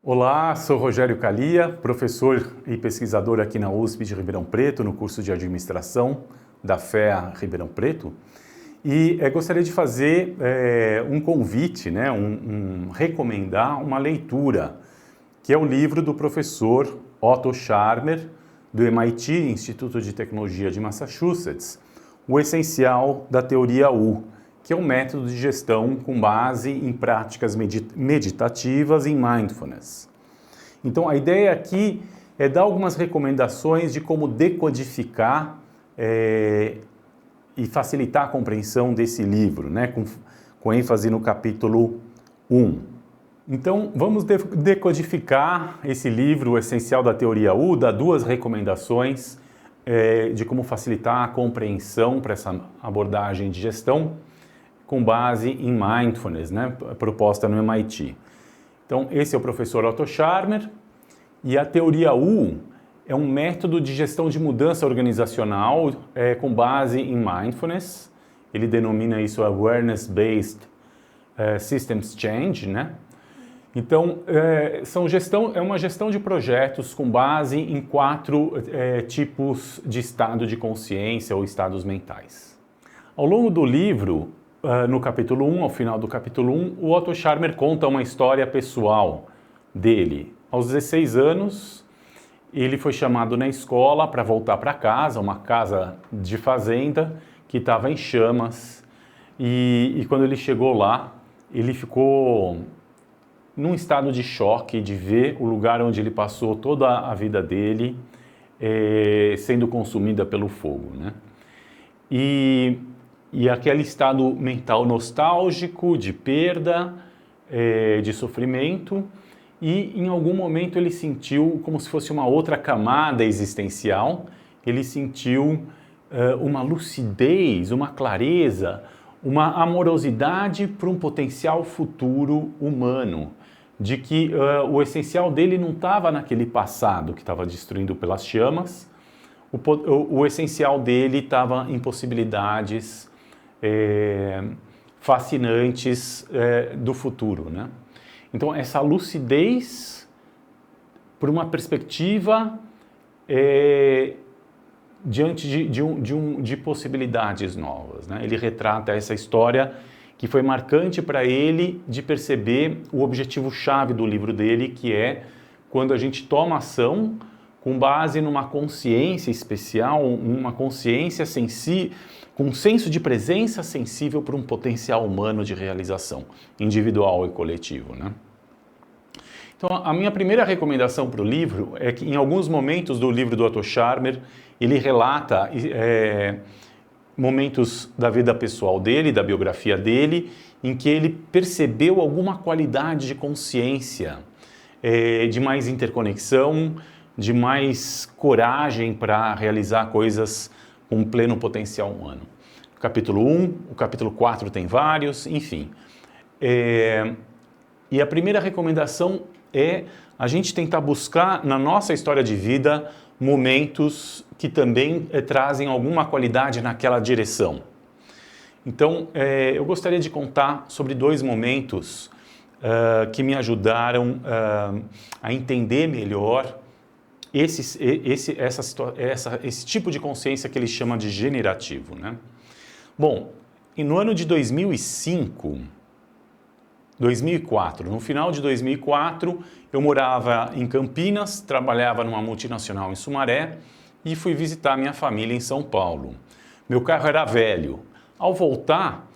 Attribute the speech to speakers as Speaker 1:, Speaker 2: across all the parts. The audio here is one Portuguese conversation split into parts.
Speaker 1: Olá, sou Rogério Calia, professor e pesquisador aqui na USP de Ribeirão Preto, no curso de Administração da FEA Ribeirão Preto. E gostaria de fazer um convite, recomendar uma leitura, que é o livro do professor Otto Scharmer, do MIT, Instituto de Tecnologia de Massachusetts, O Essencial da Teoria U, que é um método de gestão com base em práticas meditativas e em mindfulness. Então, a ideia aqui é dar algumas recomendações de como decodificar e facilitar a compreensão desse livro, com ênfase no capítulo 1. Então, vamos decodificar esse livro, O Essencial da Teoria U, dar duas recomendações de como facilitar a compreensão para essa abordagem de gestão com base em mindfulness, proposta no MIT. Então, esse é o professor Otto Scharmer, e a teoria U é um método de gestão de mudança organizacional com base em mindfulness. Ele denomina isso Awareness-Based Systems Change, Então, é uma gestão de projetos com base em 4 tipos de estado de consciência ou estados mentais. Ao longo do livro, no capítulo 1, ao final do capítulo 1, o Otto Scharmer conta uma história pessoal dele. Aos 16 anos, ele foi chamado na escola para voltar para casa, uma casa de fazenda que estava em chamas. E quando ele chegou lá, ele ficou num estado de choque de ver o lugar onde ele passou toda a vida dele sendo consumida pelo fogo, E aquele estado mental nostálgico, de perda, de sofrimento, e em algum momento ele sentiu como se fosse uma outra camada existencial, ele sentiu uma lucidez, uma clareza, uma amorosidade para um potencial futuro humano, de que o essencial dele não estava naquele passado que estava destruindo pelas chamas, o essencial dele estava em possibilidades fascinantes do futuro, Então, essa lucidez por uma perspectiva diante de possibilidades novas, Ele retrata essa história que foi marcante para ele de perceber o objetivo-chave do livro dele, que é quando a gente toma ação com base numa consciência especial, uma consciência com um senso de presença sensível para um potencial humano de realização, individual e coletivo, Então, a minha primeira recomendação para o livro é que, em alguns momentos do livro do Otto Scharmer, ele relata momentos da vida pessoal dele, da biografia dele, em que ele percebeu alguma qualidade de consciência, de mais interconexão, de mais coragem para realizar coisas com pleno potencial humano. O capítulo 1, o capítulo 4 tem vários, enfim. E a primeira recomendação é a gente tentar buscar na nossa história de vida momentos que também trazem alguma qualidade naquela direção. Então, eu gostaria de contar sobre 2 momentos que me ajudaram a entender melhor esse tipo de consciência que ele chama de generativo, Bom, no ano de 2004, no final de 2004, eu morava em Campinas, trabalhava numa multinacional em Sumaré e fui visitar minha família em São Paulo. Meu carro era velho. Ao voltar,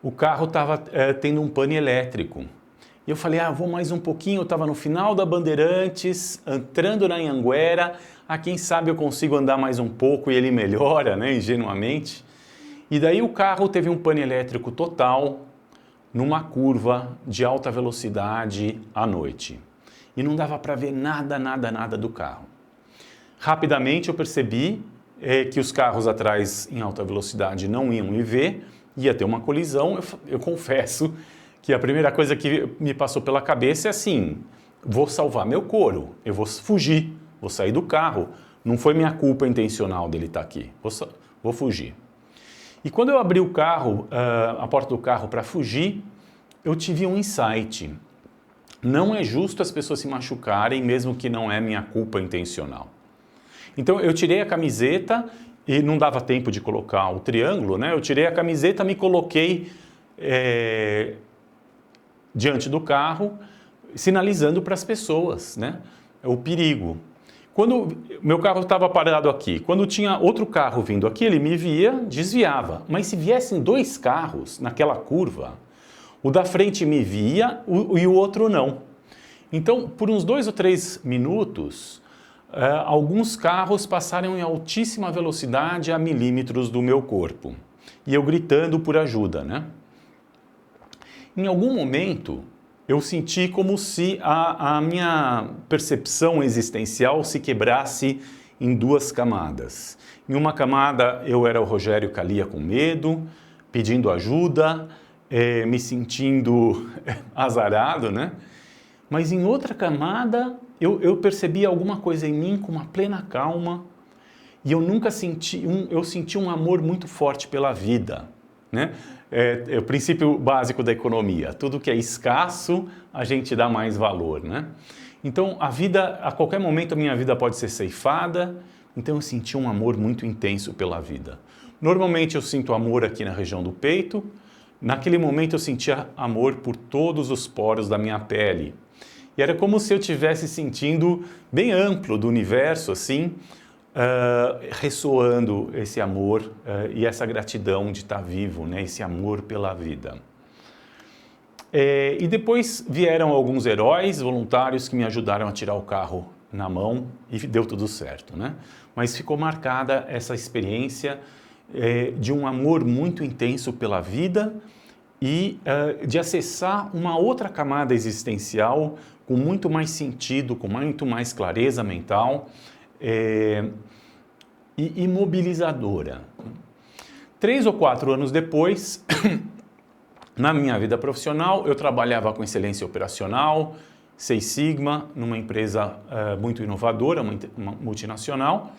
Speaker 1: o carro estava tendo um pane elétrico. E eu falei, vou mais um pouquinho, eu estava no final da Bandeirantes, entrando na Anhanguera, quem sabe eu consigo andar mais um pouco e ele melhora, ingenuamente. E daí o carro teve um pane elétrico total numa curva de alta velocidade à noite. E não dava para ver nada do carro. Rapidamente eu percebi que os carros atrás em alta velocidade não iam me ver, ia ter uma colisão. Eu confesso que a primeira coisa que me passou pela cabeça é assim, vou salvar meu couro, eu vou fugir, vou sair do carro. Não foi minha culpa intencional dele estar aqui, vou fugir. E quando eu abri o carro, a porta do carro para fugir, eu tive um insight. não é justo as pessoas se machucarem, mesmo que não é minha culpa intencional. Então eu tirei a camiseta e não dava tempo de colocar o triângulo, né? Eu tirei a camiseta, me coloquei diante do carro, sinalizando para as pessoas, né? O perigo. Quando meu carro estava parado aqui, quando tinha outro carro vindo aqui, ele me via, desviava. Mas se viessem dois carros naquela curva, o da frente me via e o outro não. Então, por uns 2 ou 3 minutos, alguns carros passaram em altíssima velocidade a milímetros do meu corpo. E eu gritando por ajuda, né? Em algum momento, eu senti como se a minha percepção existencial se quebrasse em 2 camadas. Em uma camada, eu era o Rogério Kaliya com medo, pedindo ajuda, me sentindo azarado, né? Mas em outra camada, eu percebi alguma coisa em mim com uma plena calma e eu nunca senti, eu senti um amor muito forte pela vida, né? É o princípio básico da economia. Tudo que é escasso, a gente dá mais valor, né? Então, a vida, a qualquer momento a minha vida pode ser ceifada, então eu senti um amor muito intenso pela vida. Normalmente eu sinto amor aqui na região do peito, naquele momento eu sentia amor por todos os poros da minha pele. E era como se eu estivesse sentindo bem amplo do universo, assim, ressoando esse amor e essa gratidão de estar vivo, né? Esse amor pela vida. E depois vieram alguns heróis voluntários que me ajudaram a tirar o carro na mão e deu tudo certo, né? Mas ficou marcada essa experiência de um amor muito intenso pela vida e de acessar uma outra camada existencial com muito mais sentido, com muito mais clareza mental e mobilizadora. 3 ou 4 anos depois, na minha vida profissional, eu trabalhava com excelência operacional, Seis Sigma, numa empresa muito inovadora, uma multinacional.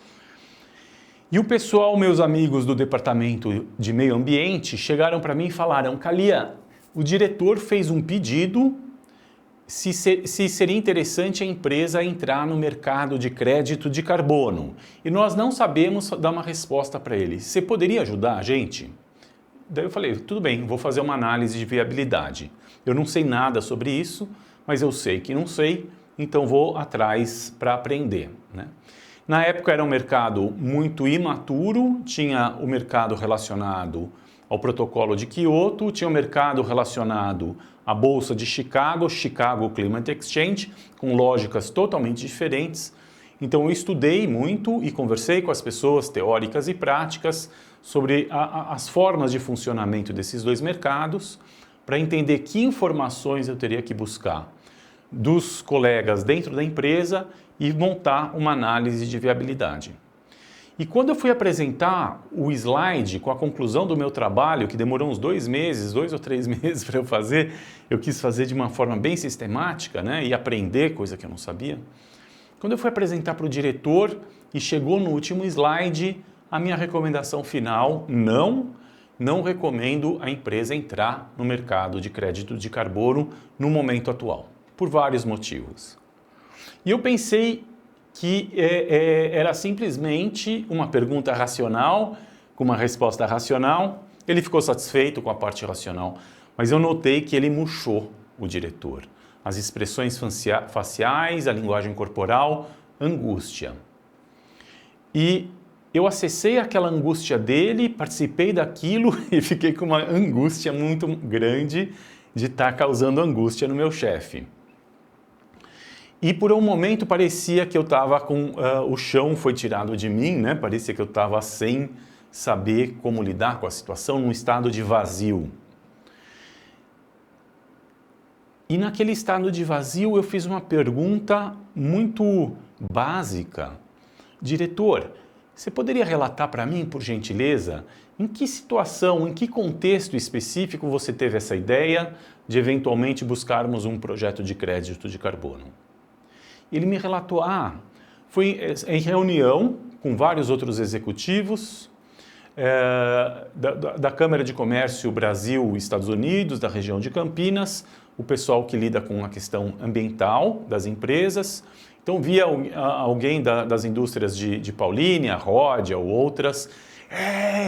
Speaker 1: E o pessoal, meus amigos do departamento de meio ambiente, chegaram para mim e falaram: Kaliya, o diretor fez um pedido se seria interessante a empresa entrar no mercado de crédito de carbono. E nós não sabemos dar uma resposta para ele. Você poderia ajudar a gente? Daí eu falei, tudo bem, vou fazer uma análise de viabilidade. Eu não sei nada sobre isso, mas eu sei que não sei, então vou atrás para aprender, né? Na época era um mercado muito imaturo, tinha o mercado relacionado ao protocolo de Kyoto, tinha o mercado relacionado à Bolsa de Chicago, Chicago Climate Exchange, com lógicas totalmente diferentes. Então eu estudei muito e conversei com as pessoas teóricas e práticas sobre as formas de funcionamento desses dois mercados, para entender que informações eu teria que buscar dos colegas dentro da empresa e montar uma análise de viabilidade. E quando eu fui apresentar o slide com a conclusão do meu trabalho, que demorou uns 2 meses, 2 ou 3 meses para eu fazer, eu quis fazer de uma forma bem sistemática, né, e aprender coisa que eu não sabia. Quando eu fui apresentar para o diretor e chegou no último slide, a minha recomendação final, não recomendo a empresa entrar no mercado de crédito de carbono no momento atual, por vários motivos. E eu pensei que era simplesmente uma pergunta racional, com uma resposta racional. Ele ficou satisfeito com a parte racional, mas eu notei que ele murchou o diretor. As expressões faciais, a linguagem corporal, angústia. E eu acessei aquela angústia dele, participei daquilo e fiquei com uma angústia muito grande de estar causando angústia no meu chefe. E por um momento parecia que eu estava com... o chão foi tirado de mim, né? Parecia que eu estava sem saber como lidar com a situação, num estado de vazio. E naquele estado de vazio eu fiz uma pergunta muito básica. Diretor, você poderia relatar para mim, por gentileza, em que situação, em que contexto específico você teve essa ideia de eventualmente buscarmos um projeto de crédito de carbono? Ele me relatou, foi em reunião com vários outros executivos da Câmara de Comércio Brasil-Estados Unidos, da região de Campinas, o pessoal que lida com a questão ambiental das empresas. Então via alguém das indústrias de Paulínia, Ródia ou outras,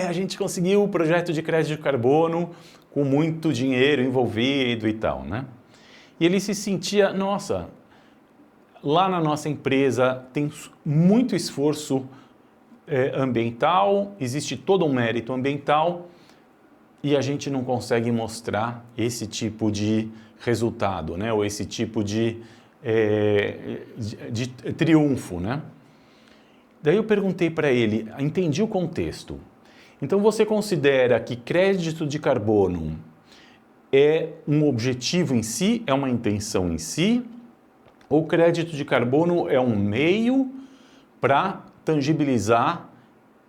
Speaker 1: a gente conseguiu o projeto de crédito de carbono com muito dinheiro envolvido e tal, né? E ele se sentia, nossa, lá na nossa empresa tem muito esforço ambiental, existe todo um mérito ambiental e a gente não consegue mostrar esse tipo de resultado, né? Ou esse tipo de triunfo, né? Daí eu perguntei para ele, entendi o contexto. Então você considera que crédito de carbono é um objetivo em si, é uma intenção em si, ou crédito de carbono é um meio para tangibilizar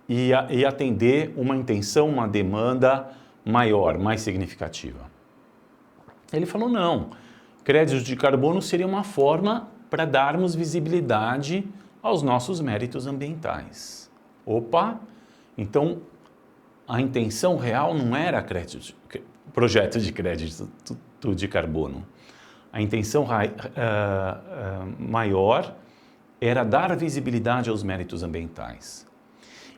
Speaker 1: e atender uma intenção, uma demanda maior, mais significativa? Ele falou, não, crédito de carbono seria uma forma para darmos visibilidade aos nossos méritos ambientais. Opa, então a intenção real não era projeto de crédito de carbono. A intenção maior era dar visibilidade aos méritos ambientais.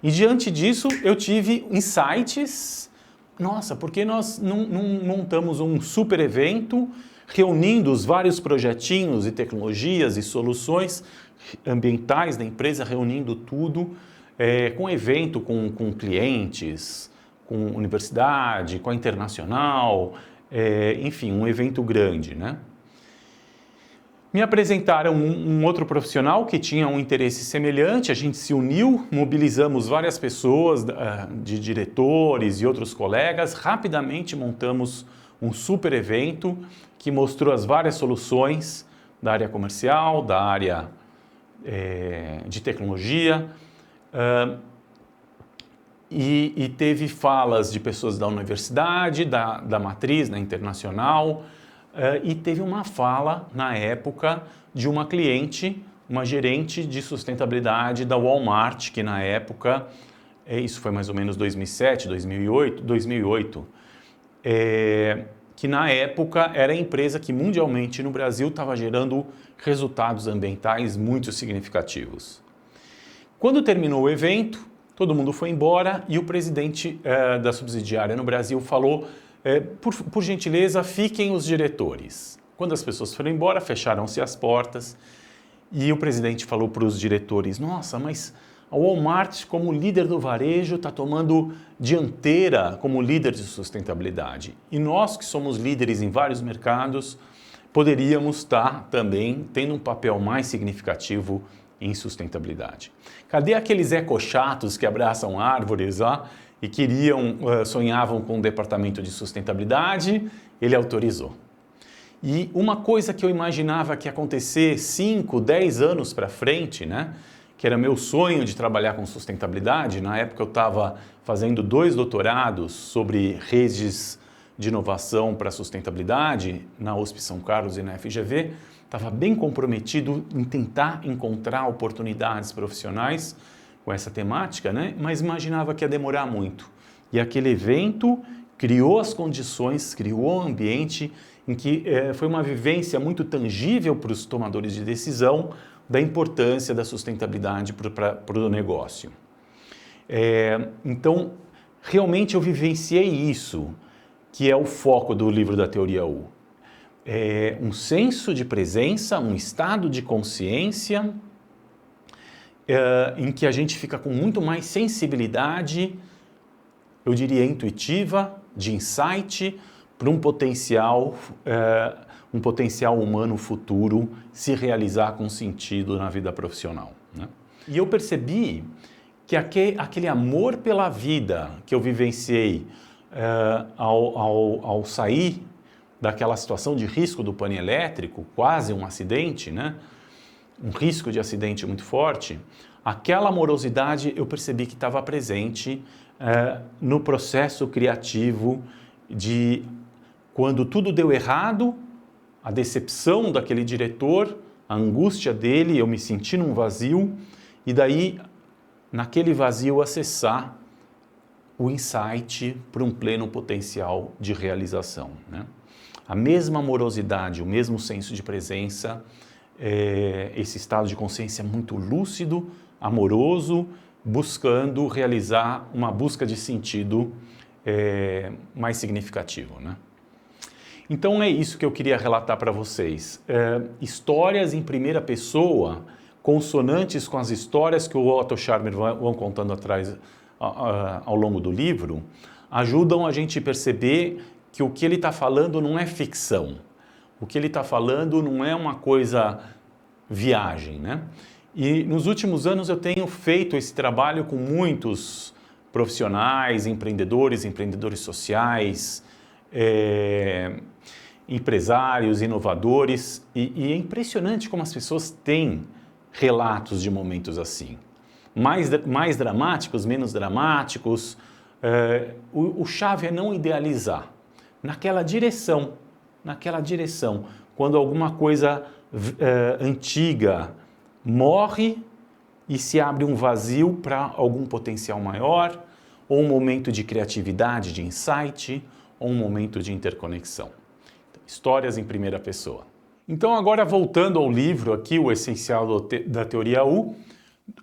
Speaker 1: E diante disso eu tive insights, nossa, por que nós não montamos um super evento reunindo os vários projetinhos e tecnologias e soluções ambientais da empresa, reunindo tudo, com evento com clientes, com universidade, com a internacional, enfim, um evento grande, né? Me apresentaram um outro profissional que tinha um interesse semelhante, a gente se uniu, mobilizamos várias pessoas, de diretores e outros colegas, rapidamente montamos um super evento que mostrou as várias soluções da área comercial, da área de tecnologia, e teve falas de pessoas da universidade, da matriz, da internacional, e teve uma fala, na época, de uma cliente, uma gerente de sustentabilidade da Walmart, que na época, isso foi mais ou menos 2007, 2008, que na época era a empresa que mundialmente no Brasil estava gerando resultados ambientais muito significativos. Quando terminou o evento, todo mundo foi embora e o presidente da subsidiária no Brasil falou, por gentileza, fiquem os diretores. Quando as pessoas foram embora, fecharam-se as portas e o presidente falou para os diretores, nossa, mas a Walmart, como líder do varejo, está tomando dianteira como líder de sustentabilidade. E nós, que somos líderes em vários mercados, poderíamos estar também tendo um papel mais significativo em sustentabilidade. Cadê aqueles ecochatos que abraçam árvores e sonhavam com o departamento de sustentabilidade? Ele autorizou. E uma coisa que eu imaginava que ia acontecer 5, 10 anos para frente, né? Que era meu sonho de trabalhar com sustentabilidade. Na época eu estava fazendo 2 doutorados sobre redes de inovação para sustentabilidade na USP São Carlos e na FGV. Estava bem comprometido em tentar encontrar oportunidades profissionais com essa temática, né? Mas imaginava que ia demorar muito. E aquele evento criou as condições, criou o ambiente em que foi uma vivência muito tangível para os tomadores de decisão da importância da sustentabilidade para o negócio. Então, realmente eu vivenciei isso, que é o foco do livro da Teoria U. Um senso de presença, um estado de consciência em que a gente fica com muito mais sensibilidade, eu diria intuitiva, de insight, para um potencial humano futuro se realizar com sentido na vida profissional, né? E eu percebi que aquele amor pela vida que eu vivenciei ao sair daquela situação de risco do pane elétrico, quase um acidente, né? Um risco de acidente muito forte, aquela amorosidade eu percebi que estava presente no processo criativo de quando tudo deu errado, a decepção daquele diretor, a angústia dele, eu me senti num vazio, e daí, naquele vazio, acessar o insight para um pleno potencial de realização, né? a mesma amorosidade, o mesmo senso de presença, esse estado de consciência muito lúcido, amoroso, buscando realizar uma busca de sentido mais significativo, né? Então é isso que eu queria relatar para vocês. Histórias em primeira pessoa, consonantes com as histórias que o Otto Scharmer vão contando ao longo do livro, ajudam a gente a perceber que o que ele está falando não é ficção. O que ele está falando não é uma coisa viagem, né? E nos últimos anos eu tenho feito esse trabalho com muitos profissionais, empreendedores sociais, empresários, inovadores, e é impressionante como as pessoas têm relatos de momentos assim. Mais dramáticos, menos dramáticos. O chave é não idealizar. Naquela direção, quando alguma coisa antiga morre e se abre um vazio para algum potencial maior, ou um momento de criatividade, de insight, ou um momento de interconexão. Histórias em primeira pessoa. Então agora voltando ao livro aqui, o essencial da teoria U,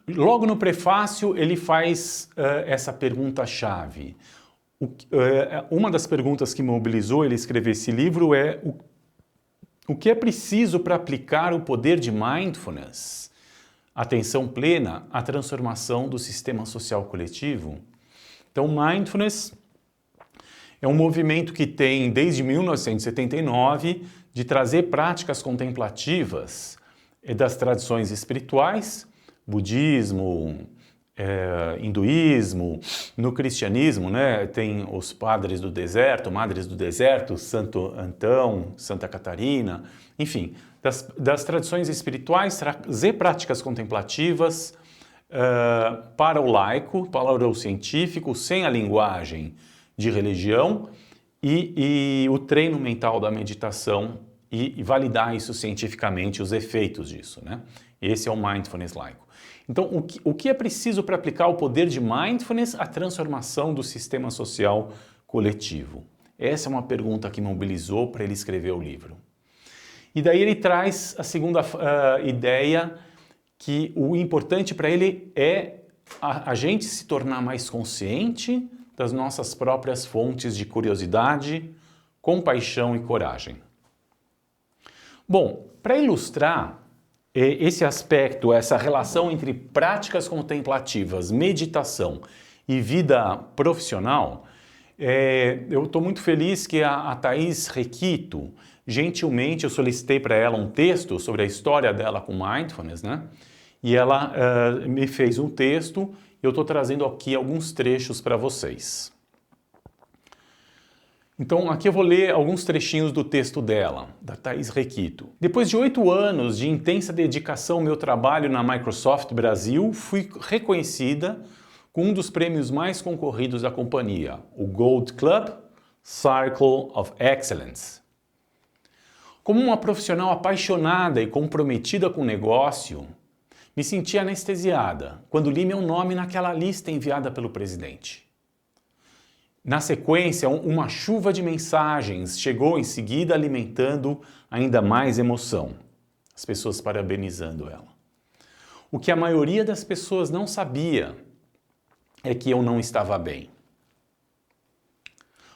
Speaker 1: logo no prefácio ele faz essa pergunta-chave. Uma das perguntas que mobilizou ele escrever esse livro é o que é preciso para aplicar o poder de mindfulness, atenção plena, à transformação do sistema social coletivo? Então, mindfulness é um movimento que tem, desde 1979, de trazer práticas contemplativas das tradições espirituais, budismo, hinduísmo, no cristianismo, né, tem os padres do deserto, madres do deserto, Santo Antão, Santa Catarina, enfim, das tradições espirituais, trazer práticas contemplativas para o laico, para o científico, sem a linguagem de religião, e o treino mental da meditação e validar isso cientificamente, os efeitos disso, né? Esse é o mindfulness laico. Então, o que é preciso para aplicar o poder de mindfulness à transformação do sistema social coletivo? Essa é uma pergunta que mobilizou para ele escrever o livro. E daí ele traz a segunda ideia, que o importante para ele é a gente se tornar mais consciente das nossas próprias fontes de curiosidade, compaixão e coragem. Bom, para ilustrar esse aspecto, essa relação entre práticas contemplativas, meditação e vida profissional, eu estou muito feliz que a Thaís Requito, gentilmente eu solicitei para ela um texto sobre a história dela com mindfulness, né? E ela me fez um texto e eu estou trazendo aqui alguns trechos para vocês. Então, aqui eu vou ler alguns trechinhos do texto dela, da Thaís Requito. Depois de 8 anos de intensa dedicação ao meu trabalho na Microsoft Brasil, fui reconhecida com um dos prêmios mais concorridos da companhia, o Gold Club Circle of Excellence. Como uma profissional apaixonada e comprometida com o negócio, me senti anestesiada quando li meu nome naquela lista enviada pelo presidente. Na sequência, uma chuva de mensagens chegou em seguida, alimentando ainda mais emoção. As pessoas parabenizando ela. O que a maioria das pessoas não sabia é que eu não estava bem.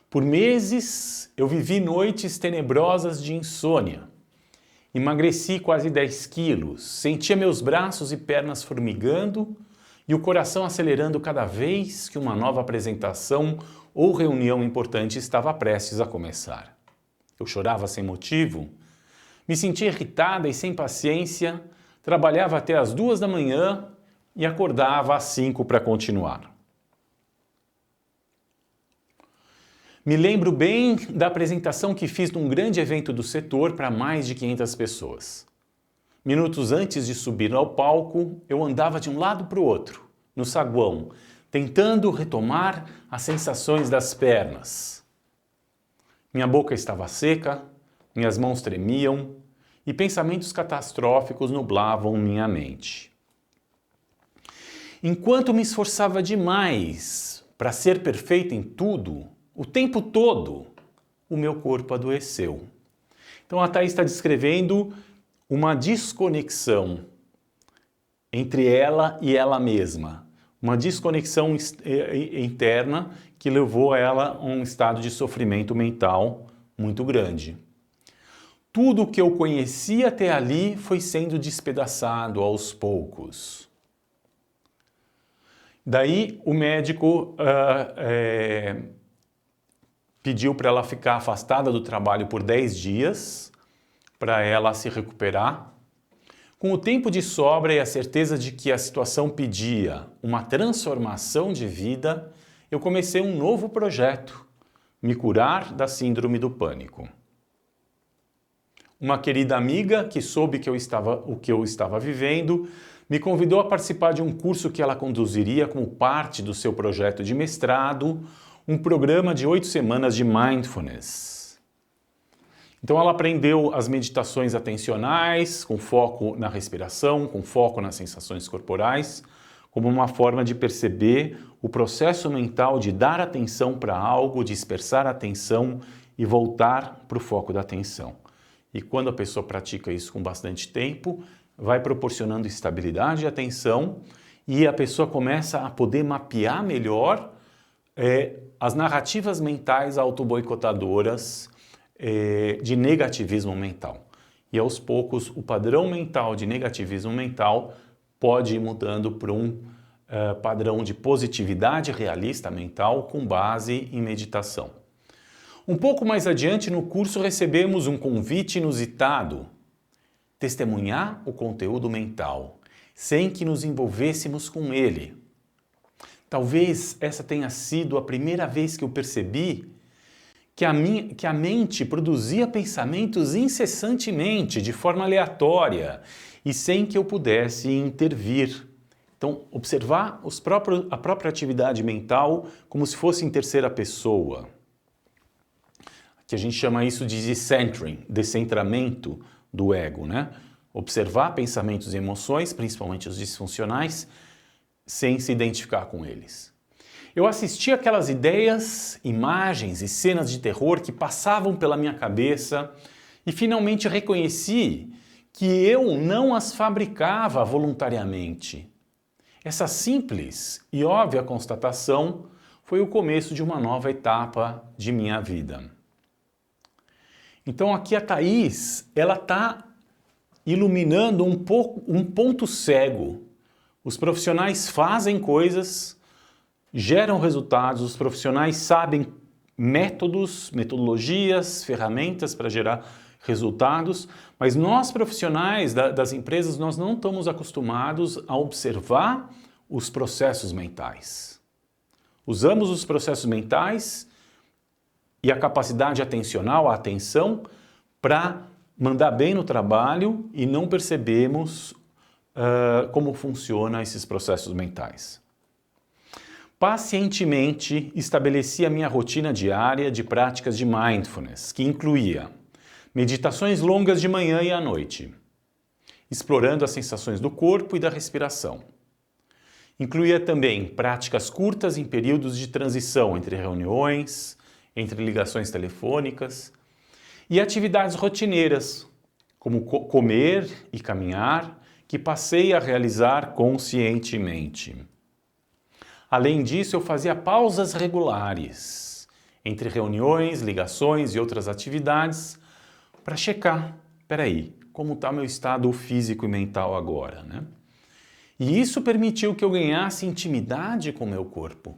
Speaker 1: Por meses, eu vivi noites tenebrosas de insônia. Emagreci quase 10 quilos, sentia meus braços e pernas formigando e o coração acelerando cada vez que uma nova apresentação ou reunião importante estava prestes a começar. Eu chorava sem motivo, me sentia irritada e sem paciência, trabalhava até às 2 da manhã e acordava às 5 para continuar. Me lembro bem da apresentação que fiz num grande evento do setor para mais de 500 pessoas. Minutos antes de subir ao palco, eu andava de um lado para o outro, no saguão, tentando retomar as sensações das pernas. Minha boca estava seca, minhas mãos tremiam e pensamentos catastróficos nublavam minha mente. Enquanto me esforçava demais para ser perfeito em tudo, o tempo todo, o meu corpo adoeceu Então a Thaís está descrevendo uma desconexão entre ela e ela mesma, uma desconexão interna que levou ela a um estado de sofrimento mental muito grande. Tudo o que eu conhecia até ali foi sendo despedaçado aos poucos. Daí o médico pediu para ela ficar afastada do trabalho por 10 dias, para ela se recuperar. Com o tempo de sobra e a certeza de que a situação pedia uma transformação de vida, eu comecei um novo projeto, me curar da síndrome do pânico. Uma querida amiga que soube o que eu estava vivendo, me convidou a participar de um curso que ela conduziria como parte do seu projeto de mestrado, um programa de 8 semanas de mindfulness. Então ela aprendeu as meditações atencionais, com foco na respiração, com foco nas sensações corporais, como uma forma de perceber o processo mental de dar atenção para algo, dispersar a atenção e voltar para o foco da atenção. E quando a pessoa pratica isso com bastante tempo, vai proporcionando estabilidade e atenção e a pessoa começa a poder mapear melhor as narrativas mentais autoboicotadoras de negativismo mental. E aos poucos o padrão mental de negativismo mental pode ir mudando para um padrão de positividade realista mental com base em meditação. Um pouco mais adiante no curso recebemos um convite inusitado: testemunhar o conteúdo mental, sem que nos envolvêssemos com ele. Talvez essa tenha sido a primeira vez que eu percebi que a mente produzia pensamentos incessantemente, de forma aleatória, e sem que eu pudesse intervir. Então, observar a própria atividade mental como se fosse em terceira pessoa. Que a gente chama isso de decentering, descentramento do ego, né? Observar pensamentos e emoções, principalmente os disfuncionais, sem se identificar com eles. Eu assisti aquelas ideias, imagens e cenas de terror que passavam pela minha cabeça e finalmente reconheci que eu não as fabricava voluntariamente. Essa simples e óbvia constatação foi o começo de uma nova etapa de minha vida. Então aqui a Thaís, ela está iluminando um ponto cego. Os profissionais fazem coisas, geram resultados, os profissionais sabem métodos, metodologias, ferramentas para gerar resultados, mas nós profissionais das empresas, nós não estamos acostumados a observar os processos mentais. Usamos os processos mentais e a capacidade atencional, a atenção, para mandar bem no trabalho e não percebemos como funcionam esses processos mentais. Pacientemente estabeleci a minha rotina diária de práticas de mindfulness, que incluía meditações longas de manhã e à noite, explorando as sensações do corpo e da respiração. Incluía também práticas curtas em períodos de transição entre reuniões, entre ligações telefônicas e atividades rotineiras, como comer e caminhar, que passei a realizar conscientemente. Além disso, eu fazia pausas regulares entre reuniões, ligações e outras atividades para checar, peraí, como está meu estado físico e mental agora, né? E isso permitiu que eu ganhasse intimidade com o meu corpo,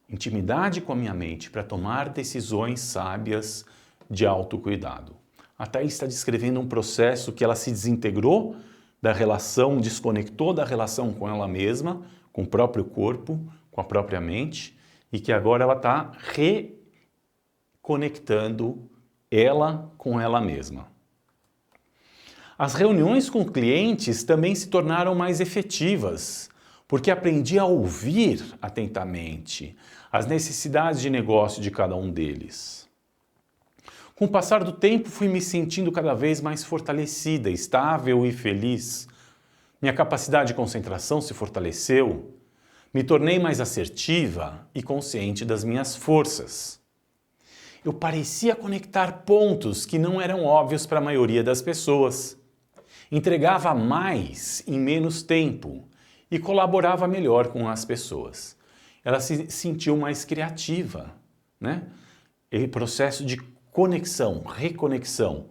Speaker 1: intimidade com a minha mente para tomar decisões sábias de autocuidado. A Thaís está descrevendo um processo que ela se desintegrou da relação, desconectou da relação com ela mesma, com o próprio corpo, com a própria mente, e que agora ela está reconectando ela com ela mesma. As reuniões com clientes também se tornaram mais efetivas, porque aprendi a ouvir atentamente as necessidades de negócio de cada um deles. Com o passar do tempo, fui me sentindo cada vez mais fortalecida, estável e feliz. Minha capacidade de concentração se fortaleceu. Me tornei mais assertiva e consciente das minhas forças. eu parecia conectar pontos que não eram óbvios para a maioria das pessoas. Entregava mais em menos tempo e colaborava melhor com as pessoas. Ela se sentiu mais criativa, né? Esse processo de conexão, reconexão.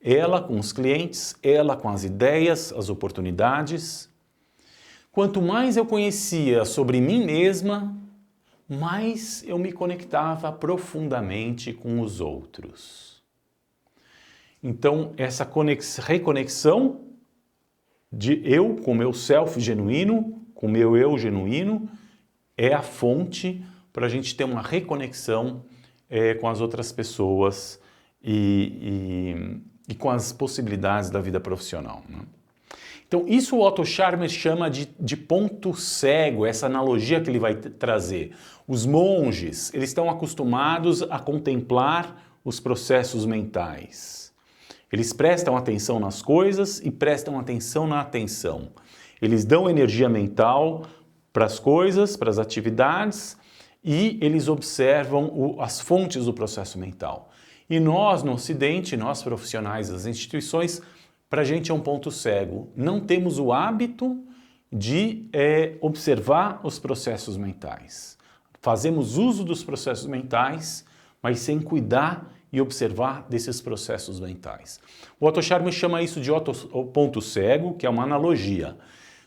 Speaker 1: Ela com os clientes, ela com as ideias, as oportunidades. Quanto mais eu conhecia sobre mim mesma, mais eu me conectava profundamente com os outros. Então, essa reconexão de eu com meu self genuíno, com meu eu genuíno, é a fonte para a gente ter uma reconexão com as outras pessoas e com as possibilidades da vida profissional, né? Então, isso o Otto Scharmer chama de ponto cego, essa analogia que ele vai trazer. Os monges, eles estão acostumados a contemplar os processos mentais. Eles prestam atenção nas coisas e prestam atenção na atenção. Eles dão energia mental para as coisas, para as atividades, e eles observam as fontes do processo mental. E nós, no Ocidente, nós profissionais das instituições, para a gente é um ponto cego. Não temos o hábito de observar os processos mentais. Fazemos uso dos processos mentais, mas sem cuidar e observar desses processos mentais. O Otto Scharmer chama isso de ponto cego, que é uma analogia.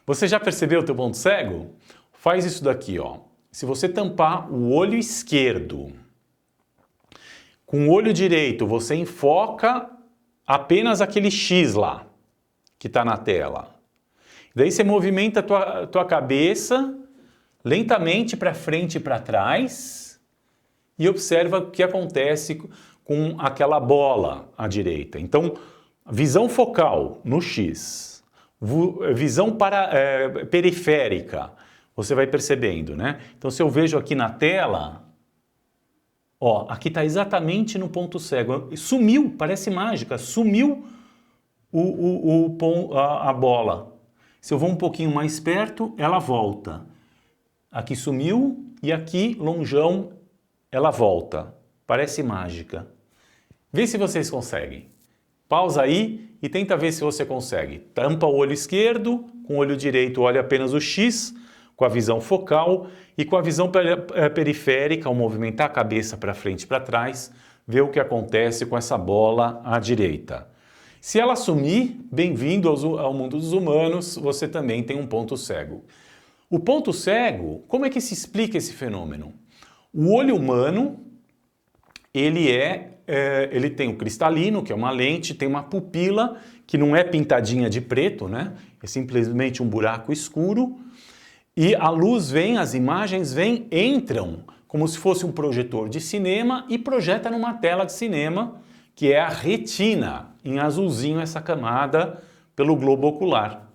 Speaker 1: Você já percebeu o teu ponto cego? Faz isso daqui, ó. Se você tampar o olho esquerdo, com o olho direito você enfoca apenas aquele X lá, que está na tela. Daí você movimenta a tua cabeça lentamente para frente e para trás e observa o que acontece com aquela bola à direita. Então, visão focal no X, visão periférica, você vai percebendo, né? Então, se eu vejo aqui na tela, ó, aqui está exatamente no ponto cego. Sumiu, parece mágica, sumiu a bola. Se eu vou um pouquinho mais perto, ela volta. Aqui sumiu e aqui, longeão, ela volta. Parece mágica. Vê se vocês conseguem. Pausa aí e tenta ver se você consegue. Tampa o olho esquerdo, com o olho direito olha apenas o X, com a visão focal e com a visão periférica, ao movimentar a cabeça para frente e para trás, ver o que acontece com essa bola à direita. Se ela sumir, bem-vindo ao mundo dos humanos, você também tem um ponto cego. O ponto cego, como é que se explica esse fenômeno? O olho humano, ele tem o cristalino, que é uma lente, tem uma pupila, que não é pintadinha de preto, né? É simplesmente um buraco escuro, e a luz vem, as imagens vêm, entram como se fosse um projetor de cinema e projeta numa tela de cinema, que é a retina, em azulzinho essa camada pelo globo ocular.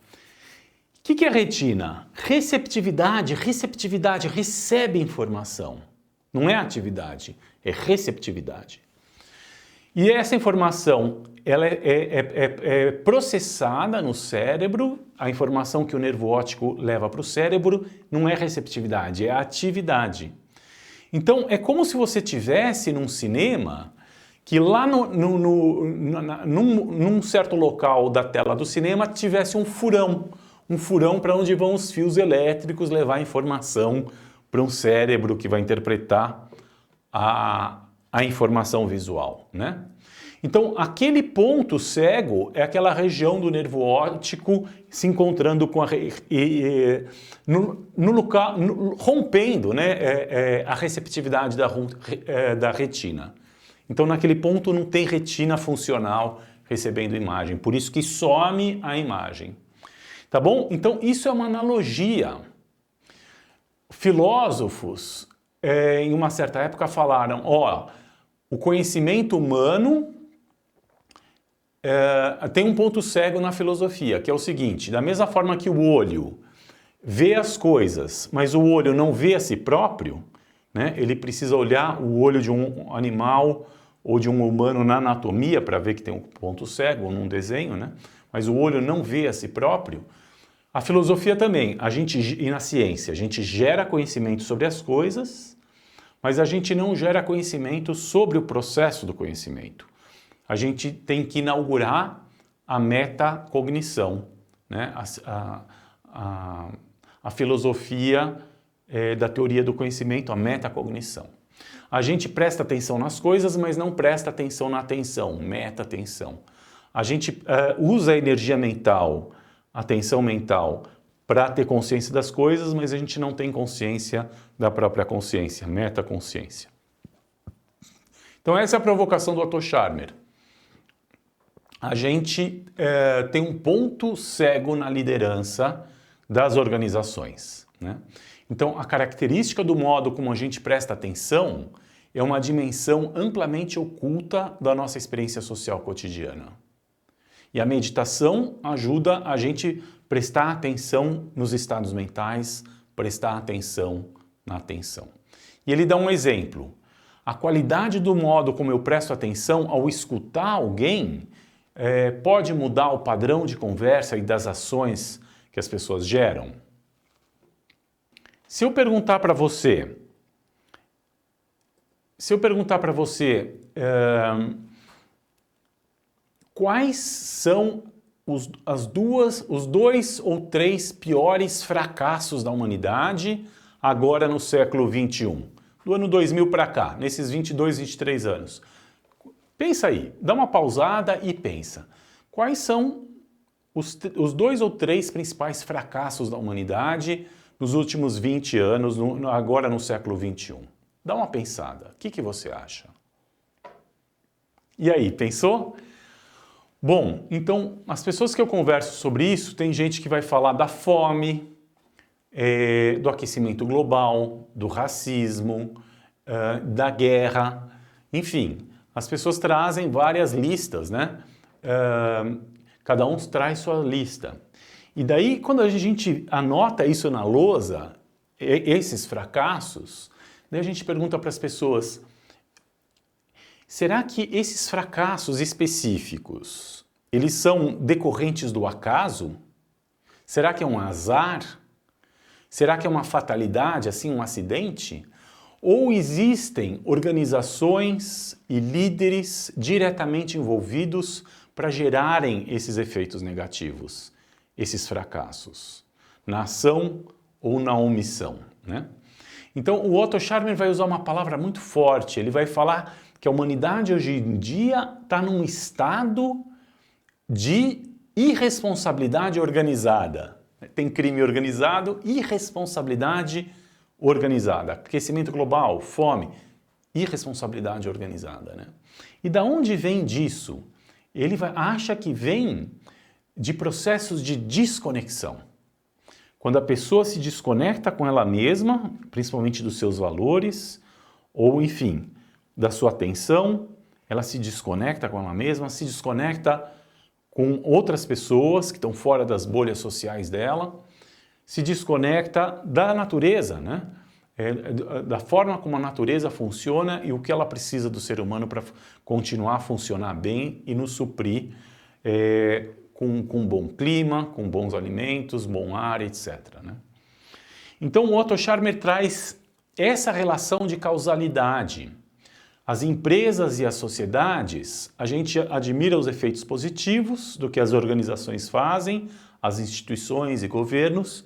Speaker 1: O que é retina? Receptividade, recebe informação. Não é atividade, é receptividade. E essa informação ela é processada no cérebro, a informação que o nervo óptico leva para o cérebro não é receptividade, é atividade. Então é como se você estivesse num cinema que lá num certo local da tela do cinema tivesse um furão para onde vão os fios elétricos levar informação para um cérebro que vai interpretar a informação visual, né? Então, aquele ponto cego é aquela região do nervo óptico se encontrando com rompendo, né, a receptividade da retina. Então, naquele ponto não tem retina funcional recebendo imagem, por isso que some a imagem. Tá bom? Então, isso é uma analogia. Filósofos, em uma certa época, falaram, ó, o conhecimento humano tem um ponto cego na filosofia, que é o seguinte, da mesma forma que o olho vê as coisas, mas o olho não vê a si próprio, né? Ele precisa olhar o olho de um animal ou de um humano na anatomia para ver que tem um ponto cego, ou num desenho, né? Mas o olho não vê a si próprio. A filosofia também, e na ciência, a gente gera conhecimento sobre as coisas, mas a gente não gera conhecimento sobre o processo do conhecimento. A gente tem que inaugurar a metacognição, né? A filosofia da teoria do conhecimento, a metacognição. A gente presta atenção nas coisas, mas não presta atenção na atenção, meta-atenção. A gente usa a energia mental, a atenção mental, para ter consciência das coisas, mas a gente não tem consciência da própria consciência, metaconsciência. Então essa é a provocação do Otto Scharmer. A gente tem um ponto cego na liderança das organizações, né? Então, a característica do modo como a gente presta atenção é uma dimensão amplamente oculta da nossa experiência social cotidiana. E a meditação ajuda a gente prestar atenção nos estados mentais, prestar atenção na atenção. E ele dá um exemplo. A qualidade do modo como eu presto atenção ao escutar alguém pode mudar o padrão de conversa e das ações que as pessoas geram. Se eu perguntar para você, quais são os 2 ou 3 piores fracassos da humanidade agora no século XXI, do ano 2000 para cá, nesses 22, 23 anos. Pensa aí, dá uma pausada e pensa. Quais são os 2 ou 3 principais fracassos da humanidade nos últimos 20 anos, agora no século XXI? Dá uma pensada. O que você acha? E aí, pensou? Bom, então, as pessoas que eu converso sobre isso, tem gente que vai falar da fome, do aquecimento global, do racismo, da guerra, enfim, as pessoas trazem várias listas, né? Cada um traz sua lista. E daí, quando a gente anota isso na lousa, esses fracassos, daí a gente pergunta para as pessoas, será que esses fracassos específicos, eles são decorrentes do acaso? Será que é um azar? Será que é uma fatalidade, assim, um acidente? Ou existem organizações e líderes diretamente envolvidos para gerarem esses efeitos negativos, esses fracassos, na ação ou na omissão, né? Então, o Otto Scharmer vai usar uma palavra muito forte, ele vai falar que a humanidade hoje em dia está num estado de irresponsabilidade organizada. Tem crime organizado, irresponsabilidade organizada. Aquecimento global, fome, irresponsabilidade organizada, né? E da onde vem disso? Ele acha que vem de processos de desconexão. Quando a pessoa se desconecta com ela mesma, principalmente dos seus valores, ou enfim, da sua atenção, ela se desconecta com ela mesma, se desconecta com outras pessoas que estão fora das bolhas sociais dela, se desconecta da natureza, né? Da forma como a natureza funciona e o que ela precisa do ser humano para continuar a funcionar bem e nos suprir com bom clima, com bons alimentos, bom ar, etc., né? Então o Otto Scharmer traz essa relação de causalidade. As empresas e as sociedades, a gente admira os efeitos positivos do que as organizações fazem, as instituições e governos,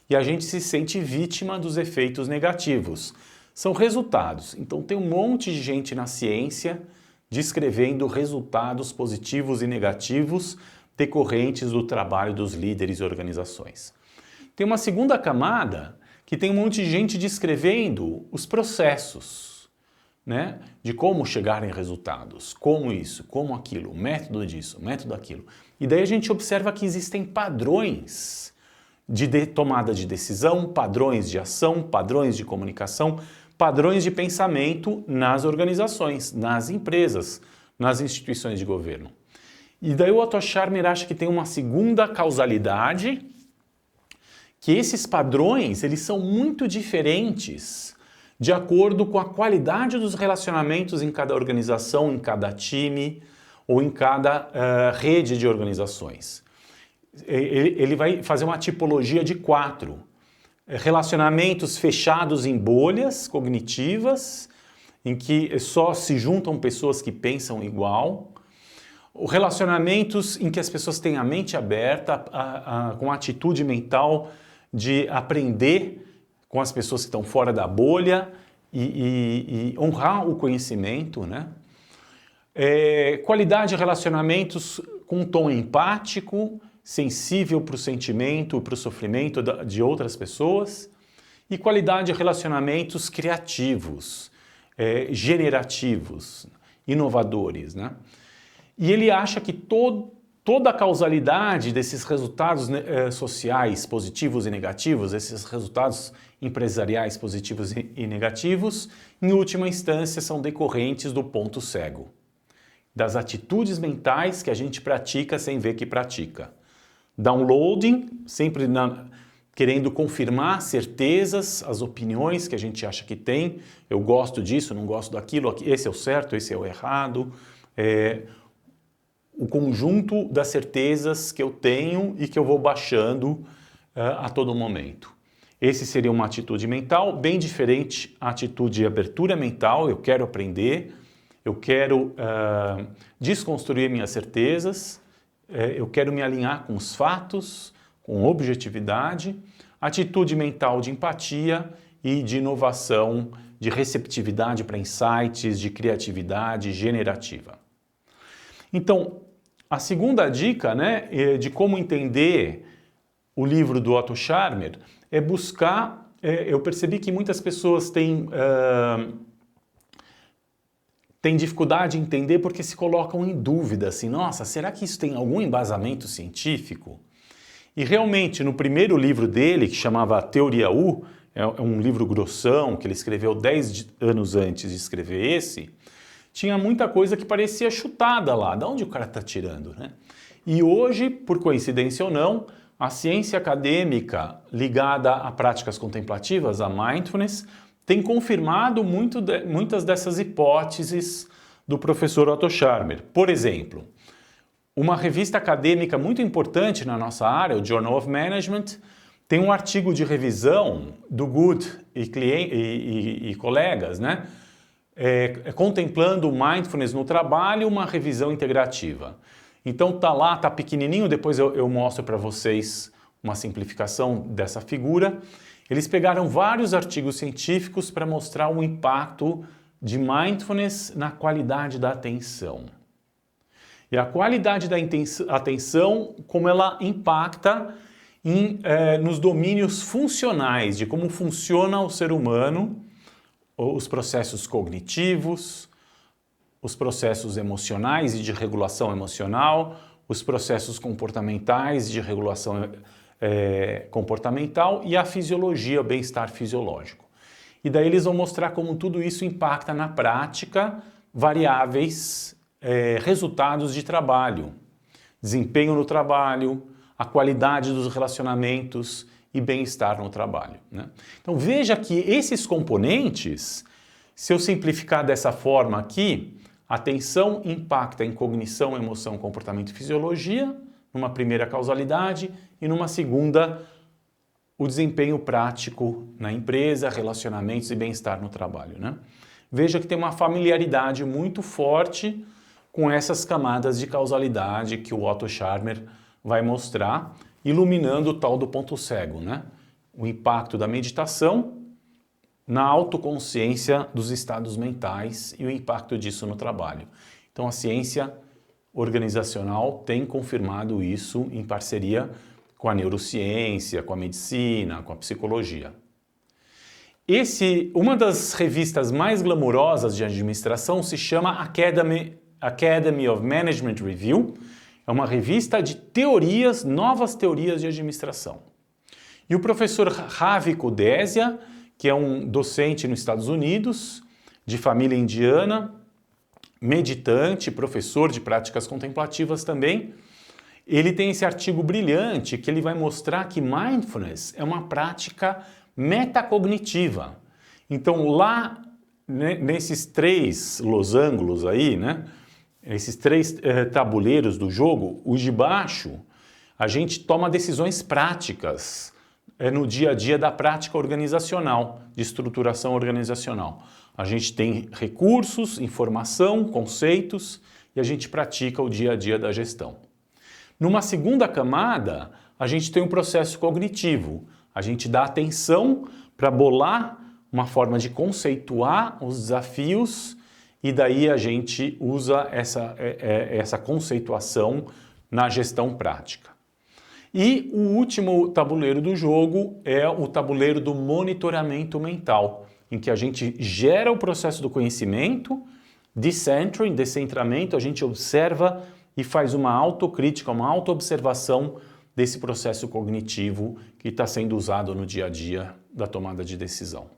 Speaker 1: e a gente se sente vítima dos efeitos negativos. São resultados. Então tem um monte de gente na ciência descrevendo resultados positivos e negativos decorrentes do trabalho dos líderes e organizações. Tem uma segunda camada que tem um monte de gente descrevendo os processos, né? De como chegar em resultados, como isso, como aquilo, método disso, método daquilo. E daí a gente observa que existem padrões de tomada de decisão, padrões de ação, padrões de comunicação, padrões de pensamento nas organizações, nas empresas, nas instituições de governo. E daí o Otto Scharmer acha que tem uma segunda causalidade, que esses padrões eles são muito diferentes de acordo com a qualidade dos relacionamentos em cada organização, em cada time ou em cada rede de organizações. Ele vai fazer uma tipologia de 4. relacionamentos fechados em bolhas cognitivas, em que só se juntam pessoas que pensam igual, relacionamentos em que as pessoas têm a mente aberta, com a atitude mental de aprender com as pessoas que estão fora da bolha e honrar o conhecimento, né? Qualidade de relacionamentos com um tom empático, sensível para o sentimento, para o sofrimento de outras pessoas, e qualidade de relacionamentos criativos, generativos, inovadores, né? E ele acha que toda a causalidade desses resultados sociais positivos e negativos, esses resultados empresariais positivos e negativos, em última instância são decorrentes do ponto cego, das atitudes mentais que a gente pratica sem ver que pratica. Downloading, sempre querendo confirmar certezas, as opiniões que a gente acha que tem. Eu gosto disso, não gosto daquilo, esse é o certo, esse é o errado. O conjunto das certezas que eu tenho e que eu vou baixando a todo momento. Esse seria uma atitude mental, bem diferente a atitude de abertura mental. Eu quero aprender, eu quero desconstruir minhas certezas, eu quero me alinhar com os fatos, com objetividade, atitude mental de empatia e de inovação, de receptividade para insights, de criatividade generativa. Então, a segunda dica, né, de como entender o livro do Otto Scharmer é buscar. Eu percebi que muitas pessoas têm dificuldade em entender porque se colocam em dúvida, assim, nossa, será que isso tem algum embasamento científico? E realmente, no primeiro livro dele, que chamava Teoria U, é um livro grossão, que ele escreveu 10 anos antes de escrever esse, tinha muita coisa que parecia chutada lá. De onde o cara está tirando, né? E hoje, por coincidência ou não, a ciência acadêmica ligada a práticas contemplativas, a mindfulness, tem confirmado muitas dessas hipóteses do professor Otto Scharmer. Por exemplo, uma revista acadêmica muito importante na nossa área, o Journal of Management, tem um artigo de revisão do Good e colegas, né? Contemplando o mindfulness no trabalho, uma revisão integrativa. Então tá lá, tá pequenininho, depois eu mostro para vocês uma simplificação dessa figura. Eles pegaram vários artigos científicos para mostrar o impacto de mindfulness na qualidade da atenção. E a qualidade da atenção, como ela impacta nos domínios funcionais, de como funciona o ser humano, os processos cognitivos, os processos emocionais e de regulação emocional, os processos comportamentais de regulação comportamental e a fisiologia, o bem-estar fisiológico. E daí eles vão mostrar como tudo isso impacta na prática variáveis, resultados de trabalho, desempenho no trabalho, a qualidade dos relacionamentos e bem-estar no trabalho, né? Então veja que esses componentes, se eu simplificar dessa forma aqui, atenção impacta em cognição, emoção, comportamento e fisiologia, numa primeira causalidade, e numa segunda, o desempenho prático na empresa, relacionamentos e bem-estar no trabalho, né? Veja que tem uma familiaridade muito forte com essas camadas de causalidade que o Otto Scharmer vai mostrar, iluminando o tal do ponto cego, né? O impacto da meditação na autoconsciência dos estados mentais e o impacto disso no trabalho. Então a ciência organizacional tem confirmado isso em parceria com a neurociência, com a medicina, com a psicologia. Uma das revistas mais glamourosas de administração se chama Academy of Management Review. É uma revista de teorias, novas teorias de administração. E o professor Ravi Kudesia, que é um docente nos Estados Unidos, de família indiana, meditante, professor de práticas contemplativas também, ele tem esse artigo brilhante que ele vai mostrar que mindfulness é uma prática metacognitiva. Então lá, nesses 3 losangos aí, né, esses 3 tabuleiros do jogo, o de baixo, a gente toma decisões práticas no dia a dia da prática organizacional, de estruturação organizacional. A gente tem recursos, informação, conceitos e a gente pratica o dia a dia da gestão. Numa segunda camada, a gente tem um processo cognitivo. A gente dá atenção para bolar uma forma de conceituar os desafios e daí a gente usa essa conceituação na gestão prática. E o último tabuleiro do jogo é o tabuleiro do monitoramento mental, em que a gente gera o processo do conhecimento, descentramento, a gente observa e faz uma autocrítica, uma autoobservação desse processo cognitivo que está sendo usado no dia a dia da tomada de decisão.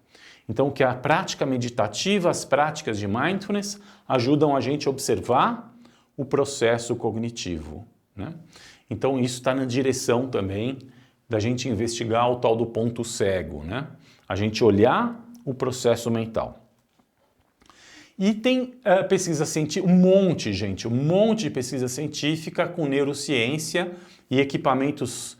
Speaker 1: Então, que a prática meditativa, as práticas de mindfulness ajudam a gente a observar o processo cognitivo, né? Então, isso está na direção também da gente investigar o tal do ponto cego, né? A gente olhar o processo mental. E tem pesquisa científica, um monte de pesquisa científica com neurociência e equipamentos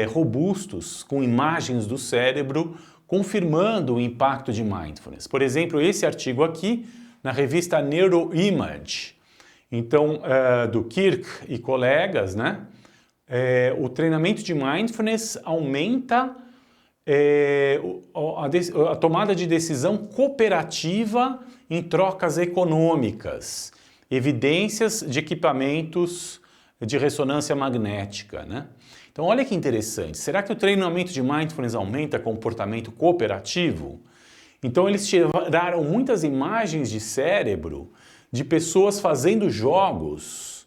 Speaker 1: robustos com imagens do cérebro confirmando o impacto de mindfulness. Por exemplo, esse artigo aqui na revista Neuroimage, então do Kirk e colegas, né? O treinamento de mindfulness aumenta a tomada de decisão cooperativa em trocas econômicas, evidências de equipamentos de ressonância magnética, né? Então olha que interessante, será que o treinamento de mindfulness aumenta comportamento cooperativo? Então eles tiraram muitas imagens de cérebro de pessoas fazendo jogos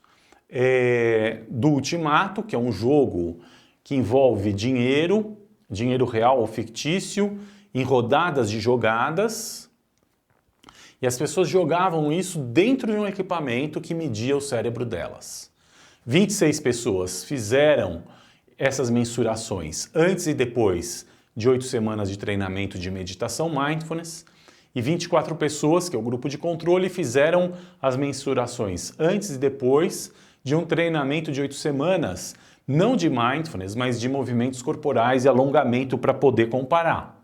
Speaker 1: do Ultimato, que é um jogo que envolve dinheiro real ou fictício, em rodadas de jogadas, e as pessoas jogavam isso dentro de um equipamento que media o cérebro delas. 26 pessoas fizeram essas mensurações antes e depois de 8 semanas de treinamento de meditação mindfulness, e 24 pessoas, que é o grupo de controle, fizeram as mensurações antes e depois de um treinamento de 8 semanas, não de mindfulness, mas de movimentos corporais e alongamento para poder comparar.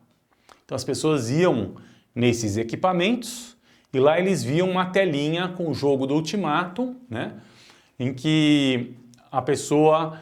Speaker 1: Então as pessoas iam nesses equipamentos e lá eles viam uma telinha com o jogo do Ultimato, né, em que a pessoa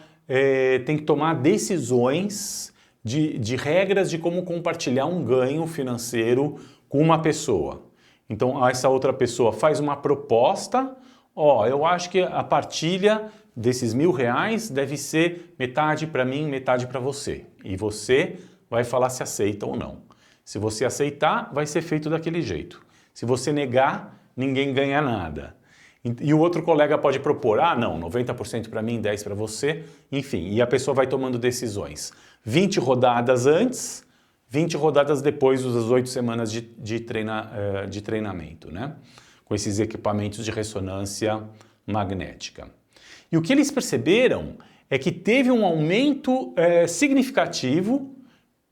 Speaker 1: tem que tomar decisões de regras de como compartilhar um ganho financeiro com uma pessoa. Então essa outra pessoa faz uma proposta, eu acho que a partilha desses R$1.000 deve ser metade para mim, metade para você. E você vai falar se aceita ou não. Se você aceitar, vai ser feito daquele jeito. Se você negar, ninguém ganha nada. E o outro colega pode propor, não, 90% para mim, 10% para você, enfim, e a pessoa vai tomando decisões. 20 rodadas antes, 20 rodadas depois das 8 semanas de treinamento, né? Com esses equipamentos de ressonância magnética. E o que eles perceberam é que teve um aumento significativo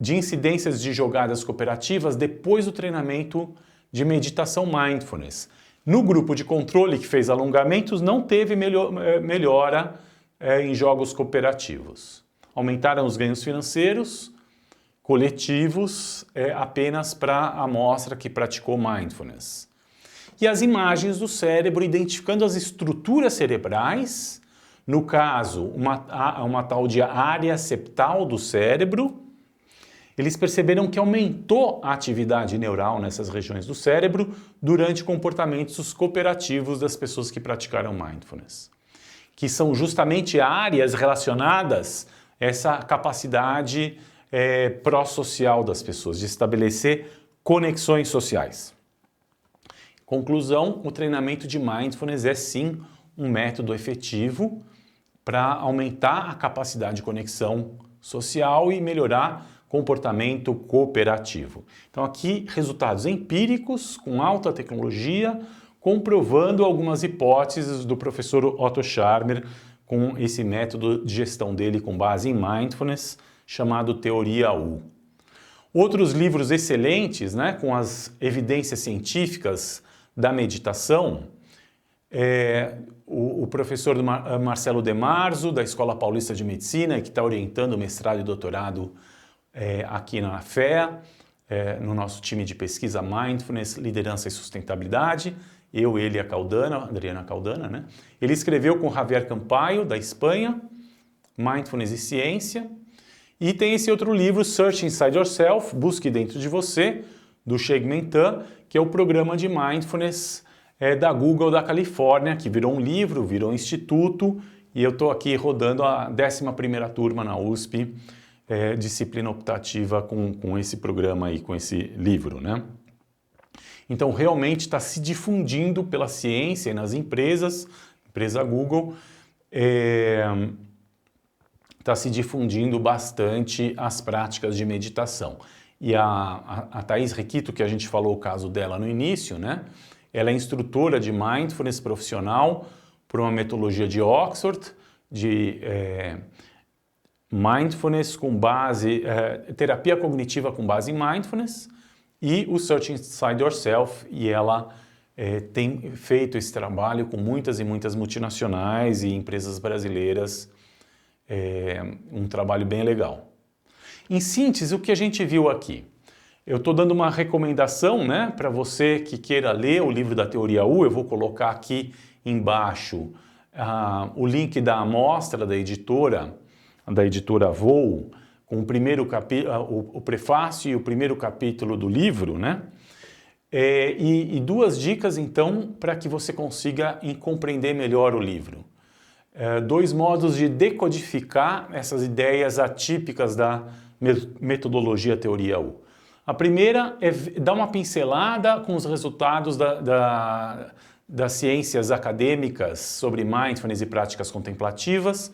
Speaker 1: de incidências de jogadas cooperativas depois do treinamento de meditação mindfulness. No grupo de controle que fez alongamentos, não teve melhora em jogos cooperativos. Aumentaram os ganhos financeiros coletivos apenas para a amostra que praticou mindfulness. E as imagens do cérebro identificando as estruturas cerebrais, no caso, uma tal de área septal do cérebro, eles perceberam que aumentou a atividade neural nessas regiões do cérebro durante comportamentos cooperativos das pessoas que praticaram mindfulness, que são justamente áreas relacionadas a essa capacidade pró-social das pessoas, de estabelecer conexões sociais. Conclusão, o treinamento de mindfulness é sim um método efetivo para aumentar a capacidade de conexão social e melhorar comportamento cooperativo. Então aqui resultados empíricos com alta tecnologia, comprovando algumas hipóteses do professor Otto Scharmer com esse método de gestão dele com base em mindfulness, chamado Teoria U. Outros livros excelentes, né, com as evidências científicas da meditação, o professor Marcelo De Marzo, da Escola Paulista de Medicina, que está orientando o mestrado e doutorado aqui na FEA, no nosso time de pesquisa Mindfulness, Liderança e Sustentabilidade, ele e a Adriana Caldana, né? Ele escreveu com Javier Campayo, da Espanha, Mindfulness e Ciência, e tem esse outro livro, Search Inside Yourself, Busque Dentro de Você, do Cheng Tan, que é o programa de Mindfulness da Google da Califórnia, que virou um livro, virou um instituto, e eu estou aqui rodando a 11ª turma na USP, disciplina optativa com esse programa aí, com esse livro, né? Então realmente está se difundindo pela ciência e nas empresas, empresa Google, está se difundindo bastante as práticas de meditação. E a Thaís Requito, que a gente falou o caso dela no início, né? Ela é instrutora de Mindfulness profissional por uma metodologia de Oxford, de Mindfulness com base, terapia cognitiva com base em Mindfulness e o Search Inside Yourself, e ela tem feito esse trabalho com muitas e muitas multinacionais e empresas brasileiras, um trabalho bem legal. Em síntese, o que a gente viu aqui? Eu estou dando uma recomendação, né, para você que queira ler o livro da Teoria U. Eu vou colocar aqui embaixo o link da amostra da editora Voo, com o primeiro o prefácio e o primeiro capítulo do livro, né? E duas dicas, então, para que você consiga compreender melhor o livro. 2 modos de decodificar essas ideias atípicas da metodologia Teoria U. A primeira é dar uma pincelada com os resultados das ciências acadêmicas sobre mindfulness e práticas contemplativas.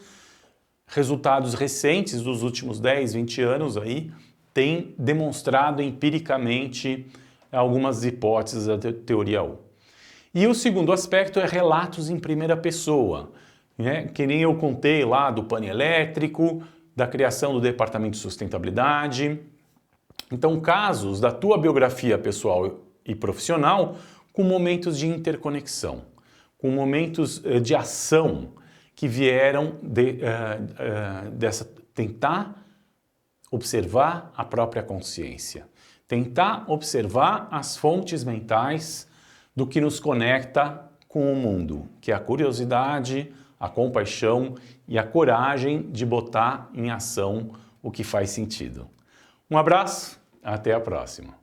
Speaker 1: Resultados recentes dos últimos 10, 20 anos aí têm demonstrado empiricamente algumas hipóteses da Teoria U. E o segundo aspecto é relatos em primeira pessoa, né? Que nem eu contei lá do pane elétrico, da criação do Departamento de Sustentabilidade. Então, casos da tua biografia pessoal e profissional com momentos de interconexão, com momentos de ação que vieram dessa tentar observar a própria consciência, tentar observar as fontes mentais do que nos conecta com o mundo, que é a curiosidade, a compaixão e a coragem de botar em ação o que faz sentido. Um abraço, até a próxima.